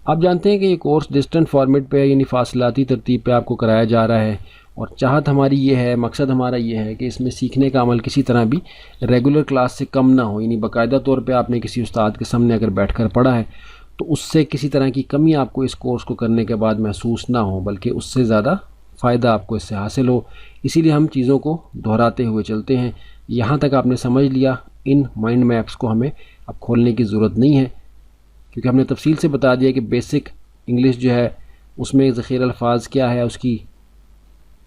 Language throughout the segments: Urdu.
آپ جانتے ہیں کہ یہ کورس ڈسٹنٹ فارمیٹ پہ یعنی فاصلاتی ترتیب پہ آپ کو کرایا جا رہا ہے، اور چاہت ہماری یہ ہے، مقصد ہمارا یہ ہے کہ اس میں سیکھنے کا عمل کسی طرح بھی ریگولر کلاس سے کم نہ ہو، یعنی باقاعدہ طور پہ آپ نے کسی استاد کے سامنے اگر بیٹھ کر پڑھا ہے تو اس سے کسی طرح کی کمی آپ کو اس کورس کو کرنے کے بعد محسوس نہ ہو، بلکہ اس سے زیادہ فائدہ آپ کو اس سے حاصل ہو۔ اسی لیے ہم چیزوں کو دہراتے ہوئے چلتے ہیں۔ یہاں تک آپ نے سمجھ لیا، ان مائنڈ میپس کو ہمیں اب کھولنے کی ضرورت نہیں ہے، کیونکہ ہم نے تفصیل سے بتا دیا کہ بیسک انگلش جو ہے اس میں ذخیرہ الفاظ کیا ہے، اس کی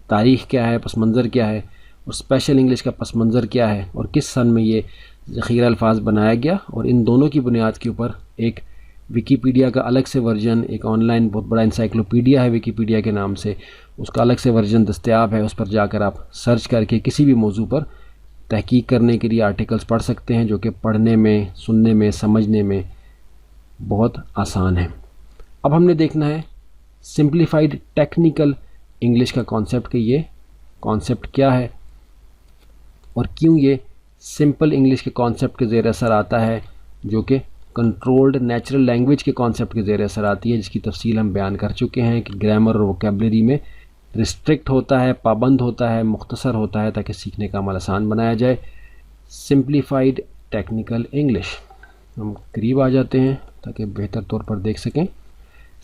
تاریخ کیا ہے، پس منظر کیا ہے، اور اسپیشل انگلش کا پس منظر کیا ہے، اور کس سن میں یہ ذخیرہ الفاظ بنایا گیا، اور ان دونوں کی بنیاد کے اوپر ایک ویکیپیڈیا کا الگ سے ورژن، ایک آن لائن بہت بڑا انسائکلوپیڈیا ہے ویکیپیڈیا کے نام سے، اس کا الگ سے ورژن دستیاب ہے، اس پر جا کر آپ سرچ کر کے کسی بھی موضوع پر تحقیق کرنے کے لیے آرٹیکلز پڑھ سکتے ہیں، جو کہ پڑھنے میں، سننے میں، سمجھنے میں بہت آسان ہے۔ اب ہم نے دیکھنا ہے سمپلیفائڈ ٹیکنیکل انگلش کا کانسیپٹ، کہ یہ کانسیپٹ کیا ہے اور کیوں یہ سمپل انگلش کے کانسیپٹ کے زیر اثر آتا ہے، جو کہ کنٹرولڈ نیچرل لینگویج کے کانسیپٹ کے زیر اثر آتی ہے، جس کی تفصیل ہم بیان کر چکے ہیں کہ گرامر اور ووکیبلری میں ریسٹرکٹ ہوتا ہے، پابند ہوتا ہے، مختصر ہوتا ہے تاکہ سیکھنے کا عمل آسان بنایا جائے۔ سمپلیفائڈ ٹیکنیکل انگلش، ہم قریب آ جاتے ہیں تاکہ بہتر طور پر دیکھ سکیں۔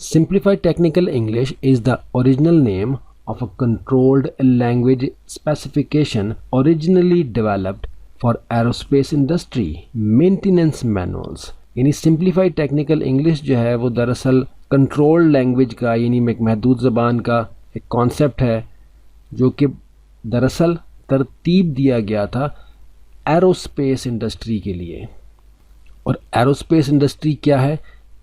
Simplified Technical English is the original name of a controlled language specification originally developed for aerospace industry maintenance manuals۔ یعنی Simplified Technical English جو ہے وہ دراصل controlled language کا، یعنی ایک محدود زبان کا ایک کانسیپٹ ہے، جو کہ دراصل ترتیب دیا گیا تھا ایروسپیس انڈسٹری کے لیے۔ اور ایروسپیس انڈسٹری کیا ہے؟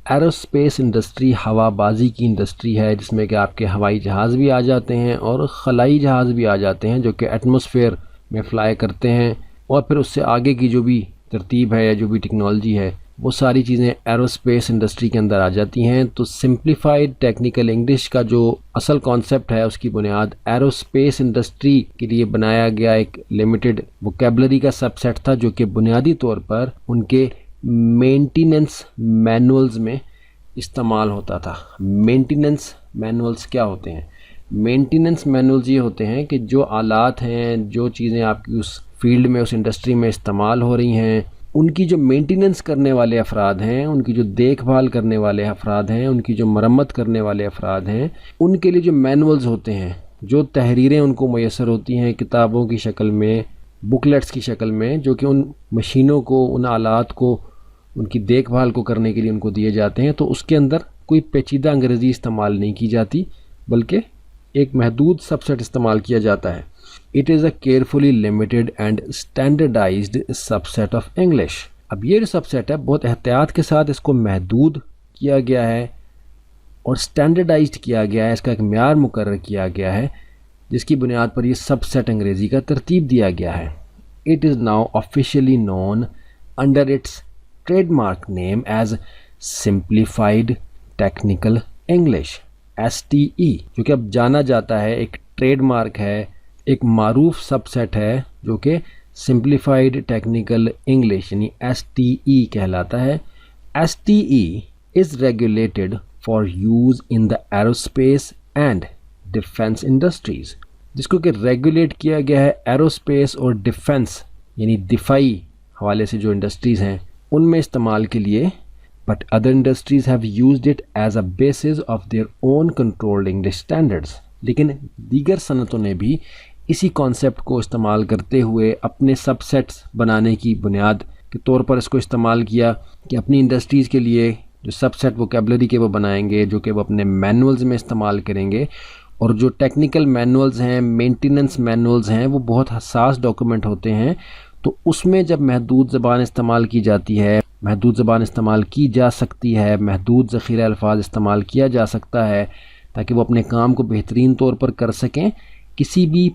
ایروسپیس انڈسٹری ہوا بازی کی انڈسٹری ہے، جس میں کہ آپ کے ہوائی جہاز بھی آ جاتے ہیں اور خلائی جہاز بھی آ جاتے ہیں، جو کہ ایٹماسفیئر میں فلائی کرتے ہیں، اور پھر اس سے آگے کی جو بھی ترتیب ہے یا جو بھی ٹیکنالوجی ہے وہ ساری چیزیں ایروسپیس انڈسٹری کے اندر آ جاتی ہیں۔ تو سمپلیفائڈ ٹیکنیکل انگلش کا جو اصل کانسیپٹ ہے اس کی بنیاد ایروسپیس انڈسٹری کے لیے بنایا گیا ایک لمیٹڈ ووکیبلری کا سب سیٹ تھا، جو کہ بنیادی طور پر ان کے مینٹیننس مینولز میں استعمال ہوتا تھا۔ مینٹیننس مینولز کیا ہوتے ہیں؟ مینٹیننس مینولز یہ ہوتے ہیں کہ جو آلات ہیں، جو چیزیں آپ کی اس فیلڈ میں، اس انڈسٹری میں استعمال ہو رہی ہیں، ان کی جو مینٹیننس کرنے والے افراد ہیں، ان کی جو دیکھ بھال کرنے والے افراد ہیں، ان کی جو مرمت کرنے والے افراد ہیں، ان کے لیے جو مینولز ہوتے ہیں، جو تحریریں ان کو میسر ہوتی ہیں کتابوں کی شکل میں، بکلیٹس کی شکل میں، جو کہ ان مشینوں کو، ان آلات کو، ان کی دیکھ بھال کو کرنے کے لیے ان کو دیے جاتے ہیں، تو اس کے اندر کوئی پیچیدہ انگریزی استعمال نہیں کی جاتی، بلکہ ایک محدود سب سیٹ استعمال کیا جاتا ہے۔ It is a carefully limited and standardized subset of English. اب یہ جو سب سیٹ ہے بہت احتیاط کے ساتھ اس کو محدود کیا گیا ہے اور اسٹینڈرڈائزڈ کیا گیا ہے، اس کا ایک معیار مقرر کیا گیا ہے، جس کی بنیاد پر یہ سب سیٹ انگریزی کا ترتیب دیا گیا ہے۔ It is now officially known under its trade mark name as simplified technical English, STE، جو کہ اب جانا جاتا ہے، ایک ٹریڈ مارک ہے، ایک معروف سب سیٹ ہے، جو کہ سمپلیفائڈ ٹیکنیکل انگلش یعنی STE کہلاتا ہے۔ STE is regulated for use in the aerospace and defence industries, جس کو کہ ریگولیٹ کیا گیا ہے ایروسپیس اور ڈیفنس یعنی دفاعی حوالے سے جو انڈسٹریز ہیں ان میں استعمال کے لیے، but other industries have used it as a basis of their own controlled English standards. لیکن دیگر صنعتوں نے بھی اسی کانسیپٹ کو استعمال کرتے ہوئے اپنے سب سیٹس بنانے کی بنیاد کے طور پر اس کو استعمال کیا کہ اپنی انڈسٹریز کے لیے جو سب سیٹ ووکیبلری کے وہ بنائیں گے، جو کہ وہ اپنے مینولز میں استعمال کریں گے، اور جو ٹیکنیکل مینولز ہیں، مینٹیننس مینولز ہیں، وہ بہت حساس ڈاکومنٹ ہوتے ہیں، تو اس میں جب محدود زبان استعمال کی جاتی ہے، محدود زبان استعمال کی جا سکتی ہے، محدود ذخیرہ الفاظ استعمال کیا جا سکتا ہے تاکہ وہ اپنے کام کو بہترین طور پر کر سکیں، کسی بھی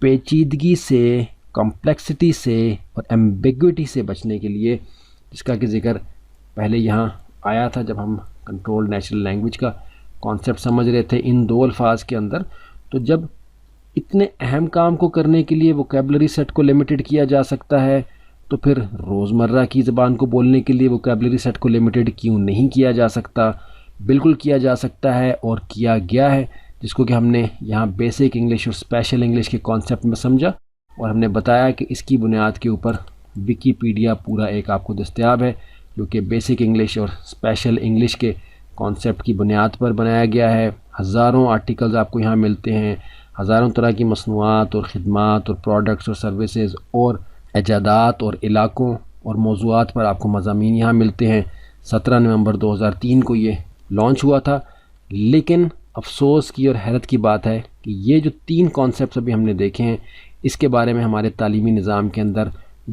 پیچیدگی سے، کمپلیکسٹی سے اور ایمبیگوٹی سے بچنے کے لیے، جس کا کہ ذکر پہلے یہاں آیا تھا جب ہم کنٹرول نیچرل لینگویج کا کانسیپٹ سمجھ رہے تھے ان دو الفاظ کے اندر۔ تو جب اتنے اہم کام کو کرنے کے لیے ووکیبلری سیٹ کو لمیٹڈ کیا جا سکتا ہے، تو پھر روزمرہ کی زبان کو بولنے کے لیے ووکیبلری سیٹ کو لمیٹڈ کیوں نہیں کیا جا سکتا؟ بالکل کیا جا سکتا ہے اور کیا گیا ہے، جس کو کہ ہم نے یہاں بیسک انگلش اور اسپیشل انگلش کے کانسیپٹ میں سمجھا، اور ہم نے بتایا کہ اس کی بنیاد کے اوپر ویکیپیڈیا پورا ایک آپ کو دستیاب ہے، جو کہ بیسک انگلش اور اسپیشل انگلش کے کانسیپٹ کی بنیاد پر بنایا گیا ہے۔ ہزاروں آرٹیکلز آپ کو یہاں ملتے ہیں، ہزاروں طرح کی مصنوعات اور خدمات اور پروڈکٹس اور سروسز اور ایجادات اور علاقوں اور موضوعات پر آپ کو مضامین یہاں ملتے ہیں۔ 17 نومبر 2003 کو یہ لانچ ہوا تھا، لیکن افسوس کی اور حیرت کی بات ہے کہ یہ جو 3 کانسیپٹس ابھی ہم نے دیکھے ہیں، اس کے بارے میں ہمارے تعلیمی نظام کے اندر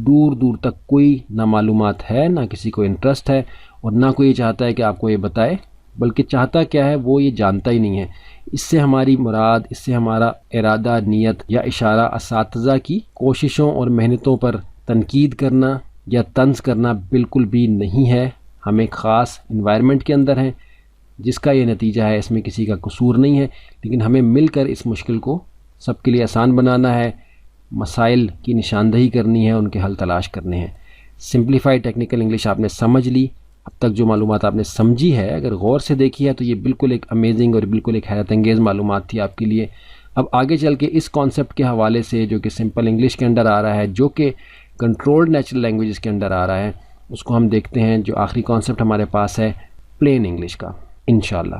دور دور تک کوئی نہ معلومات ہے، نہ کسی کو انٹرسٹ ہے، اور نہ کوئی یہ چاہتا ہے کہ آپ کو یہ بتائے، بلکہ چاہتا کیا ہے وہ یہ جانتا ہی نہیں ہے۔ اس سے ہماری مراد، اس سے ہمارا ارادہ، نیت یا اشارہ اساتذہ کی کوششوں اور محنتوں پر تنقید کرنا یا طنز کرنا بالکل بھی نہیں ہے۔ ہم ایک خاص انوائرمنٹ کے اندر ہیں جس کا یہ نتیجہ ہے، اس میں کسی کا قصور نہیں ہے، لیکن ہمیں مل کر اس مشکل کو سب کے لیے آسان بنانا ہے، مسائل کی نشاندہی کرنی ہے، ان کے حل تلاش کرنے ہیں۔ سمپلیفائڈ ٹیکنیکل انگلش آپ نے سمجھ لی، اب تک جو معلومات آپ نے سمجھی ہے، اگر غور سے دیکھی ہے تو یہ بالکل ایک امیزنگ اور بالکل ایک حیرت انگیز معلومات تھی آپ کے لیے۔ اب آگے چل کے اس کانسیپٹ کے حوالے سے جو کہ سمپل انگلش کے انڈر آ رہا ہے، جو کہ کنٹرولڈ نیچرل لینگویجز کے انڈر آ رہا ہے، اس کو ہم دیکھتے ہیں۔ جو آخری کانسیپٹ ہمارے پاس ہے پلین انگلش کا، انشاءاللہ۔